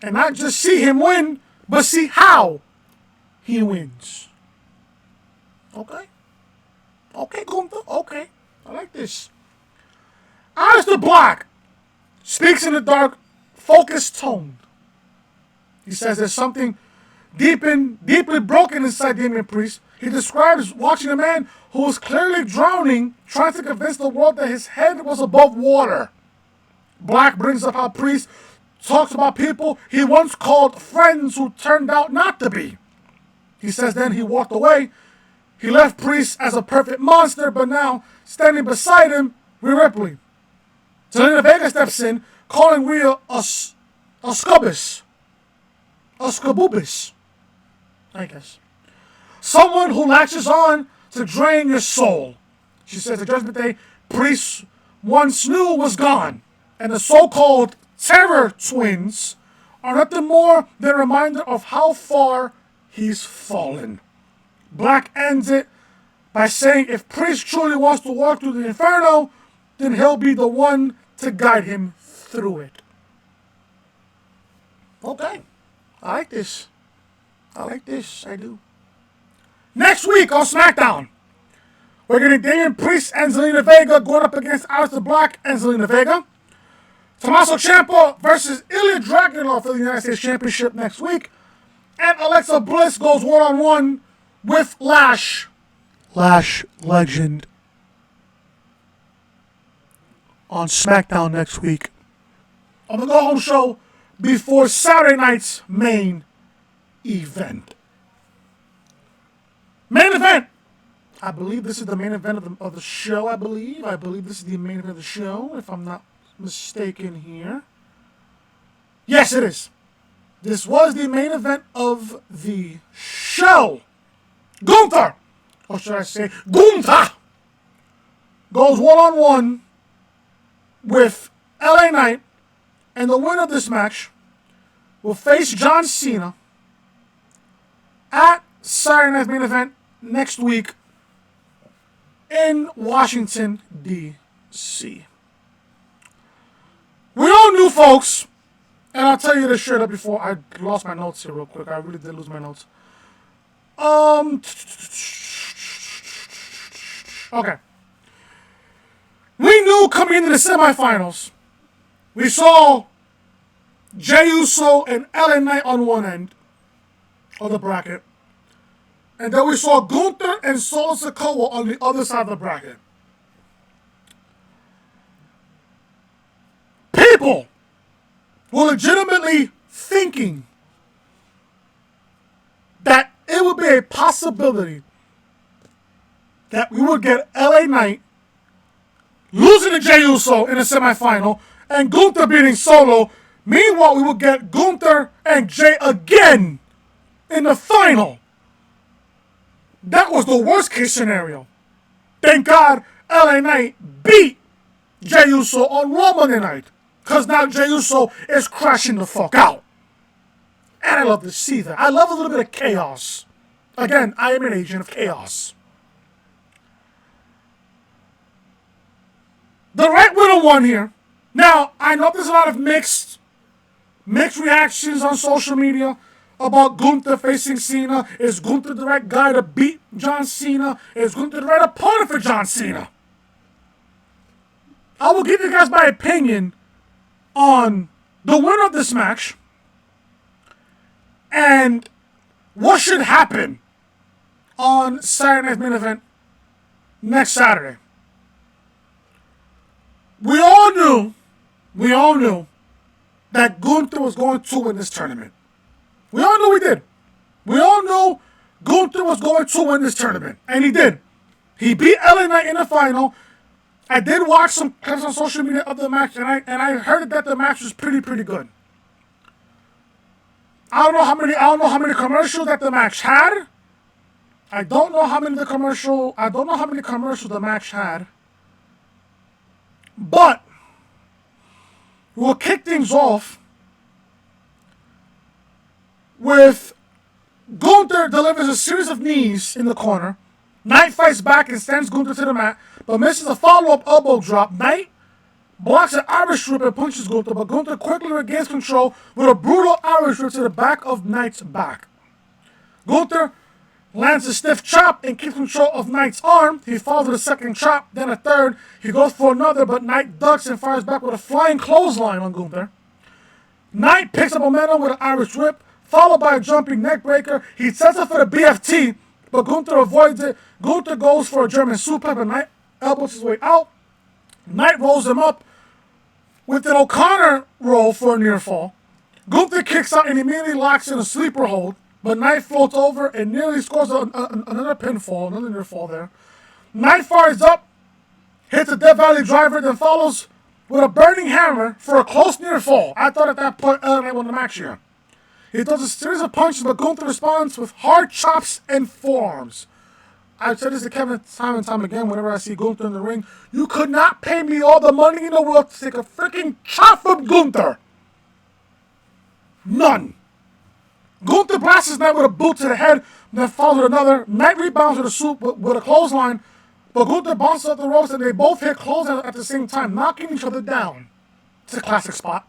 And not just see him win, but see how he wins. Okay? Okay, Gunther. Okay. I like this. Aleister Black speaks in a dark, focused tone. He says there's something deeply broken inside Damien Priest. He describes watching a man who was clearly drowning, trying to convince the world that his head was above water. Black brings up how Priest talks about people he once called friends who turned out not to be. He says then he walked away. He left Priest as a perfect monster, but now, standing beside him, Rhea Ripley. Zelina Vega steps in, calling Rhea a scubbus. A scaboobus, I guess. Someone who latches on to drain your soul. She says the Judgment Day Priest once knew was gone, and the so-called Terror Twins are nothing more than a reminder of how far he's fallen. Black ends it by saying if Priest truly wants to walk through the inferno, then he'll be the one to guide him through it. Okay. I like this. I like this. I do. Next week on SmackDown, we're getting Damien Priest and Zelina Vega going up against Aleister Black and Zelina Vega. Tommaso Ciampa versus Ilja Dragonov for the United States Championship next week. And Alexa Bliss goes one-on-one with Lash Legend on SmackDown next week. On the go-home show before Saturday night's main event. Main event! I believe this is the main event of the show, I believe. I believe this is the main event of the show, if I'm not mistaken here. Yes, it is. This was the main event of the show. Gunther, or should I say Gunther, goes one-on-one with LA Knight, and the winner of this match will face John Cena at Saturday Night's Main Event next week in Washington, D.C. We all knew, folks, and I'll tell you this straight up before I lost my notes here real quick. I really did lose my notes. Okay. We knew coming into the semifinals, we saw Jey Uso and LA Knight on one end of the bracket. And then we saw Gunther and Solo Sikoa on the other side of the bracket. People were legitimately thinking that it would be a possibility that we would get LA Knight losing to Jey Uso in the semifinal and Gunther beating Solo. Meanwhile, we would get Gunther and Jey again in the final. That was the worst case scenario. Thank God LA Knight beat Jey Uso on Raw Monday night. Because now Jey Uso is crashing the fuck out. And I love to see that. I love a little bit of chaos. Again, I am an agent of chaos. The right winner won here. Now, I know there's a lot of mixed reactions on social media about Gunther facing Cena. Is Gunther the right guy to beat John Cena? Is Gunther the right opponent for John Cena? I will give you guys my opinion on the winner of this match and what should happen on Saturday Night's Main Event next Saturday. We all knew that Gunther was going to win this tournament. We all knew we did. We all knew Gunther was going to win this tournament. And he did. He beat LA Knight in the final. I did watch some clips on social media of the match, and I heard that the match was pretty good. I don't know how many commercials that the match had. I don't know how many commercials the match had. But we'll kick things off with Gunther delivers a series of knees in the corner. Knight fights back and sends Gunther to the mat, but misses a follow-up elbow drop. Knight blocks an Irish whip and punches Gunther, but Gunther quickly regains control with a brutal Irish whip to the back of Knight's back. Gunther lands a stiff chop and keeps control of Knight's arm. He follows with a second chop, then a third. He goes for another, but Knight ducks and fires back with a flying clothesline on Gunther. Knight picks up momentum with an Irish whip, followed by a jumping neckbreaker. He sets up for the BFT, but Gunther avoids it. Gunther goes for a German suplex, but Knight elbows his way out. Knight rolls him up with an O'Connor roll for a near fall. Gunther kicks out and immediately locks in a sleeper hold, but Knight floats over and nearly scores another pinfall, another near fall there. Knight fires up, hits a Death Valley driver, then follows with a burning hammer for a close near fall. I thought at that point Knight won the match here. He does a series of punches, but Gunther responds with hard chops and forearms. I've said this to Kevin time and time again whenever I see Gunther in the ring. You could not pay me all the money in the world to take a freaking chop from Gunther. None. Gunther blasts Knight with a boot to the head, then follows with another. Knight rebounds with a clothesline, but Gunther bounces off the ropes and they both hit clothesline at the same time, knocking each other down. It's a classic spot.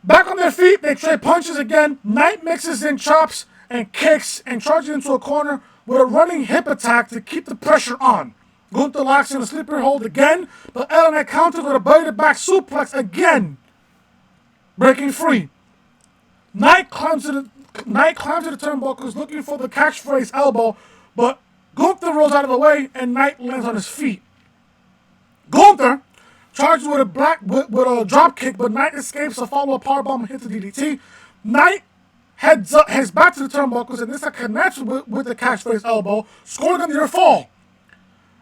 Back on their feet, they trade punches again. Knight mixes in chops and kicks and charges into a corner with a running hip attack to keep the pressure on. Gunther locks in a sleeper hold again, but LA Knight counters with a belly to back suplex again, breaking free. Knight climbs to the turnbuckles looking for the catchphrase elbow, but Gunther rolls out of the way and Knight lands on his feet. Gunther charges with a drop kick, but Knight escapes a follow-up powerbomb and hits a DDT. Knight heads back to the turnbuckles, and this connects with the catchphrase elbow, scoring on the near fall.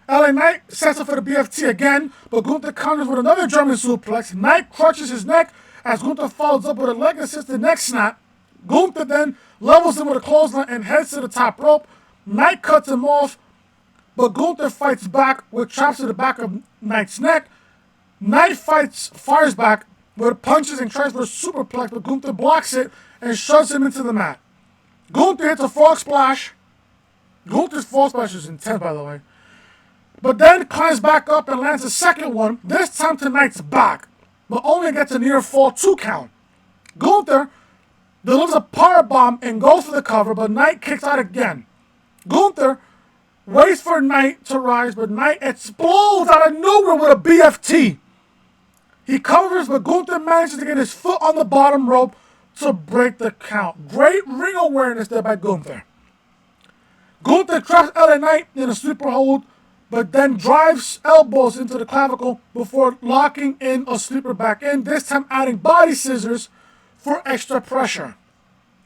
LA Knight sets up for the BFT again, but Gunther counters with another German suplex. Knight crutches his neck as Gunther follows up with a leg assisted neck snap. Gunther then levels him with a clothesline and heads to the top rope. Knight cuts him off, but Gunther fights back with chops to the back of Knight's neck. Knight fires back with punches and tries for a superplex, but Gunther blocks it and shoves him into the mat. Gunther hits a frog splash. Gunther's frog splash is intense, by the way. But then climbs back up and lands a second one, this time to Knight's back, but only gets a near fall 2 count. Gunther delivers a powerbomb and goes for the cover, but Knight kicks out again. Gunther waits for Knight to rise, but Knight explodes out of nowhere with a BFT. He covers, but Gunther manages to get his foot on the bottom rope to break the count. Great ring awareness there by Gunther. Gunther traps LA Knight in a sleeper hold, but then drives elbows into the clavicle before locking in a sleeper back in, this time adding body scissors for extra pressure.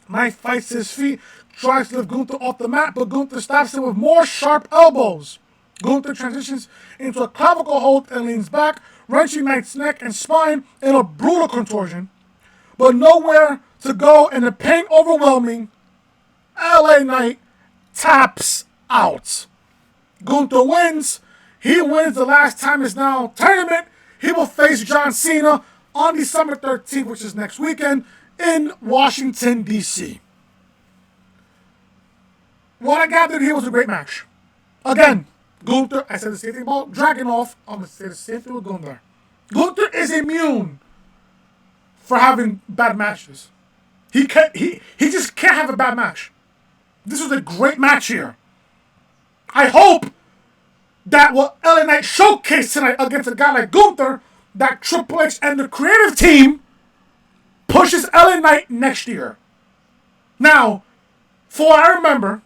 Knight fights his feet, tries to lift Gunther off the mat, but Gunther stops him with more sharp elbows. Gunther transitions into a clavicle hold and leans back, wrenching Knight's neck and spine in a brutal contortion. But nowhere to go and the pain overwhelming, LA Knight taps out. Gunther wins. He wins the last time is now tournament. He will face John Cena on December 13th, which is next weekend, in Washington, D.C. What I gathered here was a great match. Again, Gunther, I said the same thing about Dragonov. I'm going to say the same thing with Gunther. Gunther is immune for having bad matches. He just can't have a bad match. This was a great match here. I hope that what LA Knight showcased tonight against a guy like Gunther, that Triple H and the creative team pushes LA Knight next year. Now, for what I remember,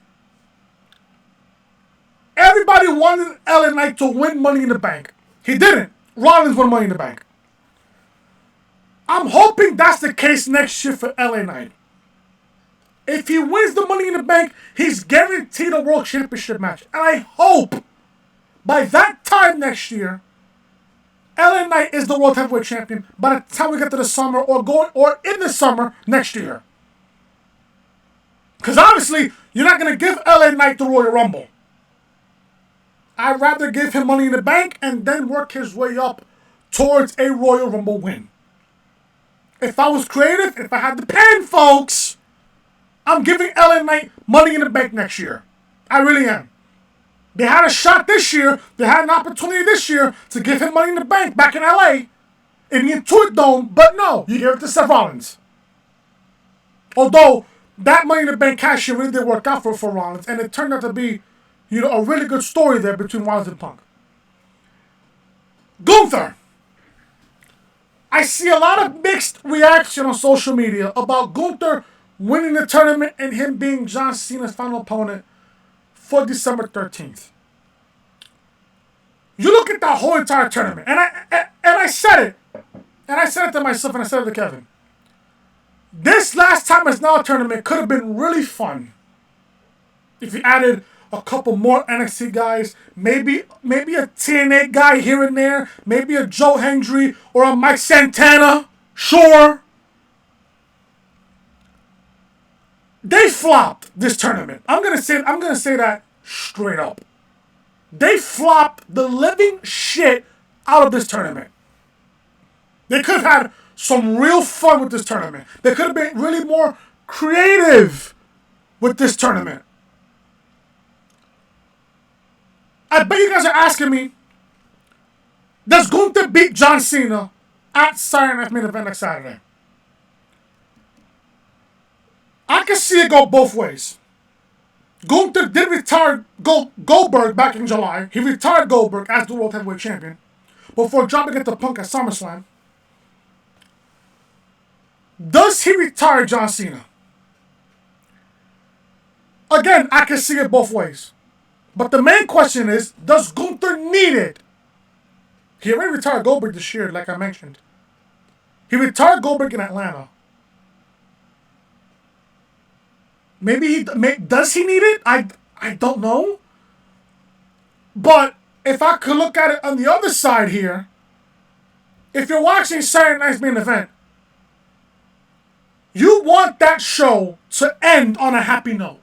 everybody wanted LA Knight to win Money in the Bank. He didn't. Rollins won Money in the Bank. I'm hoping that's the case next year for LA Knight. If he wins the Money in the Bank, he's guaranteed a World Championship match. And I hope by that time next year, LA Knight is the World Heavyweight Champion by the time we get to the summer or in the summer next year. Because obviously, you're not going to give LA Knight the Royal Rumble. I'd rather give him Money in the Bank and then work his way up towards a Royal Rumble win. If I was creative, if I had the pen, folks, I'm giving LA Knight Money in the Bank next year. I really am. They had a shot this year. They had an opportunity this year to give him Money in the Bank back in LA in the Intuit Dome, but no, you gave it to Seth Rollins. Although that Money in the Bank cash really did work out for Rollins, and it turned out to be, a really good story there between Rollins and Punk. Gunther. I see a lot of mixed reaction on social media about Gunther winning the tournament and him being John Cena's final opponent for December 13th. You look at that whole entire tournament, and I said it. And I said it to myself, and I said it to Kevin. This last time as now tournament could have been really fun if you added a couple more NXT guys, maybe a TNA guy here and there, maybe a Joe Hendry or a Mike Santana. Sure. They flopped this tournament. I'm gonna say that straight up. They flopped the living shit out of this tournament. They could have had some real fun with this tournament. They could have been really more creative with this tournament. I bet you guys are asking me, does Gunther beat John Cena at Saturday Night's Main Event next Saturday? I can see it go both ways. Gunther did retire Goldberg back in July. He retired Goldberg as the World Heavyweight Champion before dropping it to Punk at SummerSlam. Does he retire John Cena? Again, I can see it both ways. But the main question is, does Gunther need it? He already retired Goldberg this year, like I mentioned. He retired Goldberg in Atlanta. Does he need it? I don't know. But if I could look at it on the other side here, if you're watching Saturday Night's Main Event, you want that show to end on a happy note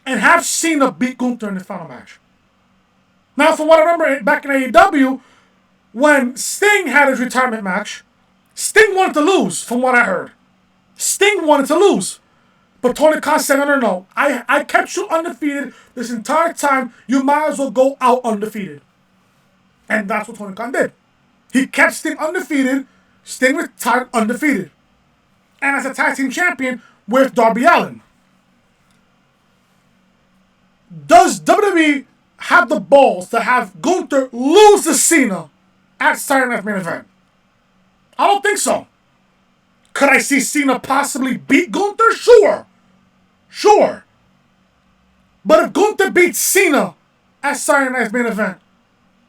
and have Cena beat Gunther in the final match. Now, from what I remember back in AEW, when Sting had his retirement match, Sting wanted to lose, from what I heard. Sting wanted to lose. But Tony Khan said, no. I kept you undefeated this entire time. You might as well go out undefeated. And that's what Tony Khan did. He kept Sting undefeated. Sting retired undefeated. And as a tag team champion with Darby Allin. Does WWE have the balls to have Gunther lose to Cena at Saturday Night's Main Event? I don't think so. Could I see Cena possibly beat Gunther? Sure. But if Gunther beats Cena at Saturday Night's Main Event,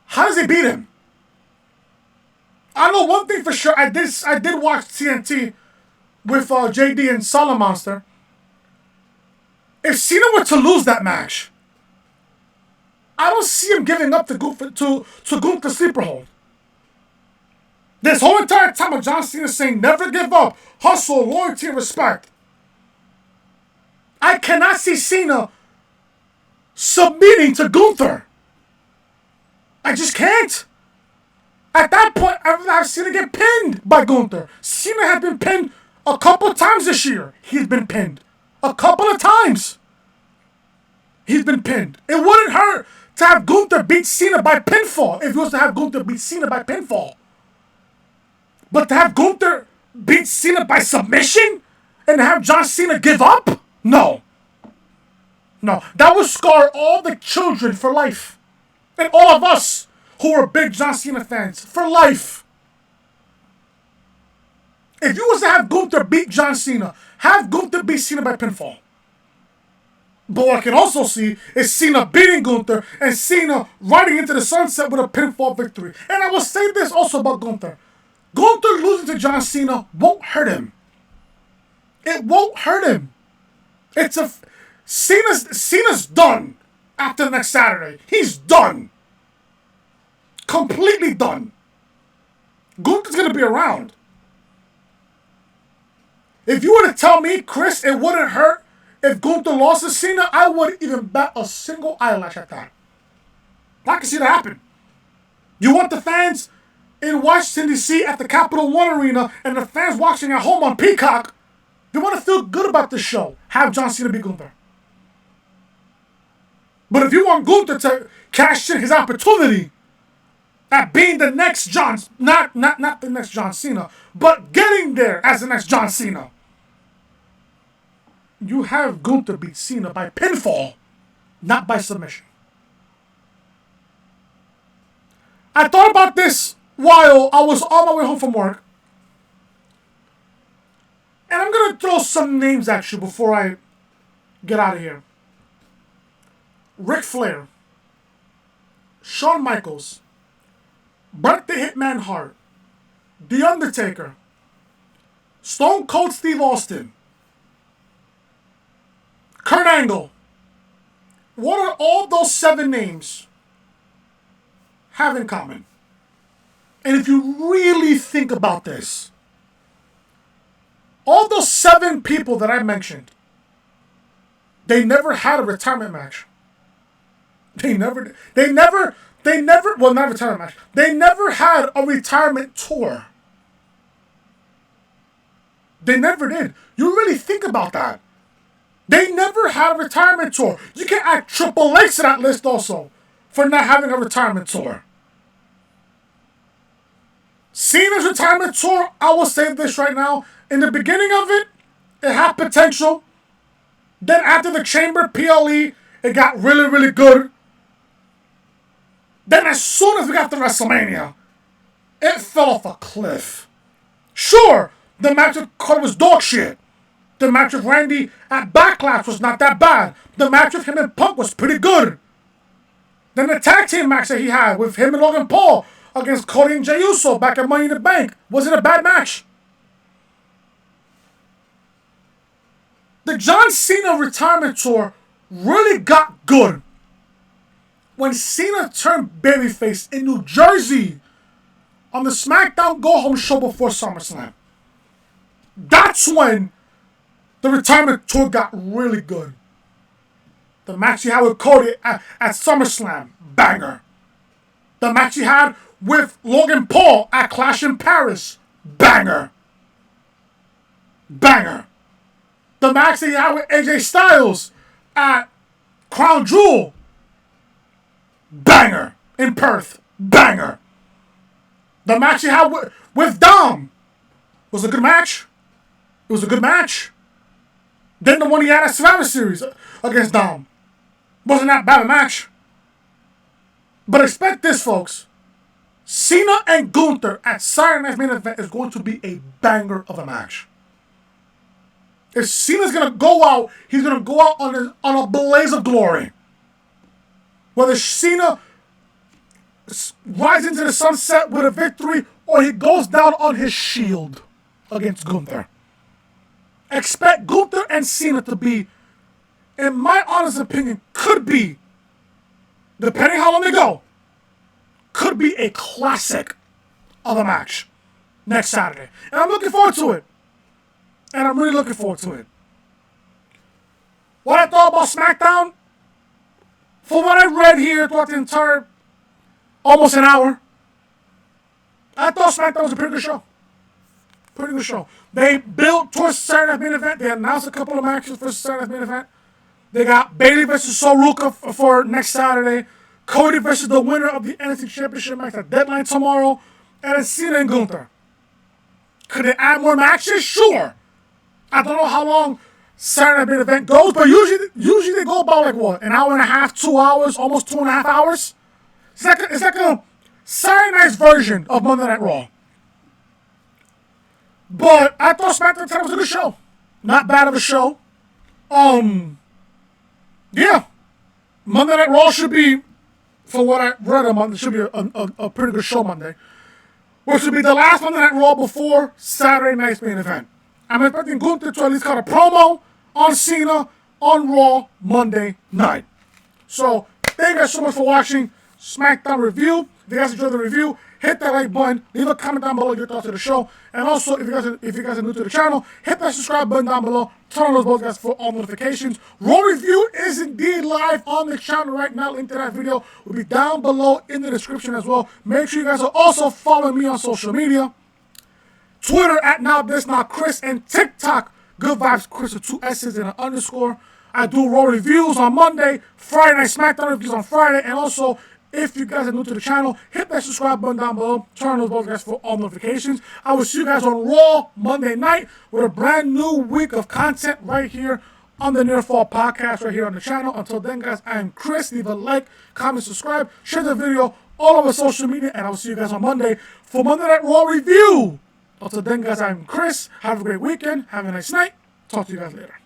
how does he beat him? I know one thing for sure. I did watch TNT with JD and Solid Monster. If Cena were to lose that match, I don't see him giving up to Gunther's sleeper hold. This whole entire time of John Cena saying never give up, hustle, loyalty, and respect. I cannot see Cena submitting to Gunther. I just can't. At that point, I've seen Cena get pinned by Gunther. Cena has been pinned a couple times this year. He's been pinned. A couple of times. He's been pinned. It wouldn't hurt to have Gunther beat Cena by pinfall if he was to have Gunther beat Cena by pinfall. But to have Gunther beat Cena by submission and have John Cena give up? No. That would scar all the children for life. And all of us who are big John Cena fans for life. If you was to have Gunther beat John Cena, have Gunther beat Cena by pinfall. But what I can also see is Cena beating Gunther and Cena riding into the sunset with a pinfall victory. And I will say this also about Gunther. Gunther losing to John Cena won't hurt him. It won't hurt him. Cena's done after the next Saturday. He's done. Completely done. Gunther's going to be around. If you were to tell me, Chris, it wouldn't hurt if Gunther lost to Cena, I wouldn't even bat a single eyelash at that. I can see that happen. You want the fans in Washington, D.C. at the Capital One Arena and the fans watching at home on Peacock, they want to feel good about this show. Have John Cena beat Gunther. But if you want Gunther to cash in his opportunity at being the next John, not the next John Cena, but getting there as the next John Cena, you have Gunther beat Cena by pinfall, not by submission. I thought about this while I was on my way home from work. And I'm going to throw some names at you before I get out of here. Ric Flair, Shawn Michaels, Bret the Hitman Hart, The Undertaker, Stone Cold Steve Austin, Kurt Angle. What are all those 7 names have in common? And if you really think about this, all those 7 people that I mentioned, they never had a retirement match. Well, not a retirement match. They never had a retirement tour. They never did. You really think about that. They never had a retirement tour. You can add Triple H to that list also for not having a retirement tour. Cena's retirement tour, I will say this right now. In the beginning of it, it had potential. Then after the Chamber PLE, it got really, really good. Then as soon as we got to WrestleMania, it fell off a cliff. Sure, the match with Cody was dog shit. The match with Randy at Backlash was not that bad. The match with him and Punk was pretty good. Then the tag team match that he had with him and Logan Paul against Cody and Jey Uso back at Money in the Bank wasn't a bad match. The John Cena retirement tour really got good when Cena turned babyface in New Jersey on the SmackDown Go Home show before SummerSlam. That's when the retirement tour got really good. The match he had with Cody at SummerSlam, banger. The match he had with Logan Paul at Clash in Paris, banger. Banger. The match that he had with AJ Styles at Crown Jewel, banger. In Perth, banger. The match he had with Dom was a good match. It was a good match. Then the one he had at Survivor Series against Dom wasn't that bad a match. But expect this, folks. Cena and Gunther at Saturday Night's Main Event is going to be a banger of a match. If Cena's going to go out, he's going to go out on a blaze of glory. Whether Cena rides into the sunset with a victory or he goes down on his shield against Gunther. Expect Gunther and Cena to be, in my honest opinion, could be, depending how long they go, could be a classic of a match next Saturday. And I'm looking forward to it. And I'm really looking forward to it. What I thought about SmackDown, from what I read here throughout the entire almost an hour, I thought SmackDown was a pretty good show. Pretty good show. They built towards Saturday Night's Main Event. They announced a couple of matches for Saturday Night's Main Event. They got Bayley versus Sol Rica for next Saturday. Cody versus the winner of the NXT Championship match at Deadline tomorrow. And then Cena and Gunther. Could they add more matches? Sure. I don't know how long Saturday Night's Main Event goes, but usually they go about like what? An hour and a half, 2 hours, almost 2.5 hours? It's like a Saturday night's version of Monday Night Raw. But I thought SmackDown tonight was a good show. Not bad of a show. Yeah. Monday Night Raw should be, for what I read on Monday, should be a pretty good show Monday. Which would be the last Monday Night Raw before Saturday Night's Main Event. I'm expecting Gunther to at least cut a promo on Cena on Raw Monday night. So, thank you guys so much for watching SmackDown Review. If you guys enjoyed the review, hit that like button, leave a comment down below your thoughts of the show, and also if you guys are new to the channel, hit that subscribe button down below, turn on those bells guys for all notifications. Raw Review is indeed live on the channel right now. Link to that video will be down below in the description as well. Make sure you guys are also following me on social media. Twitter at NowThisNotChris and TikTok Good Vibes Chris with 2 S's and an underscore. I do Raw reviews on Monday, Friday Night SmackDown reviews on Friday, and also, if you guys are new to the channel, hit that subscribe button down below. Turn on those bells, guys, for all notifications. I will see you guys on Raw Monday night with a brand new week of content right here on the Near Fall Podcast right here on the channel. Until then, guys, I am Chris. Leave a like, comment, subscribe, share the video all over social media, and I will see you guys on Monday for Monday Night Raw review. Until then, guys, I'm Chris. Have a great weekend. Have a nice night. Talk to you guys later.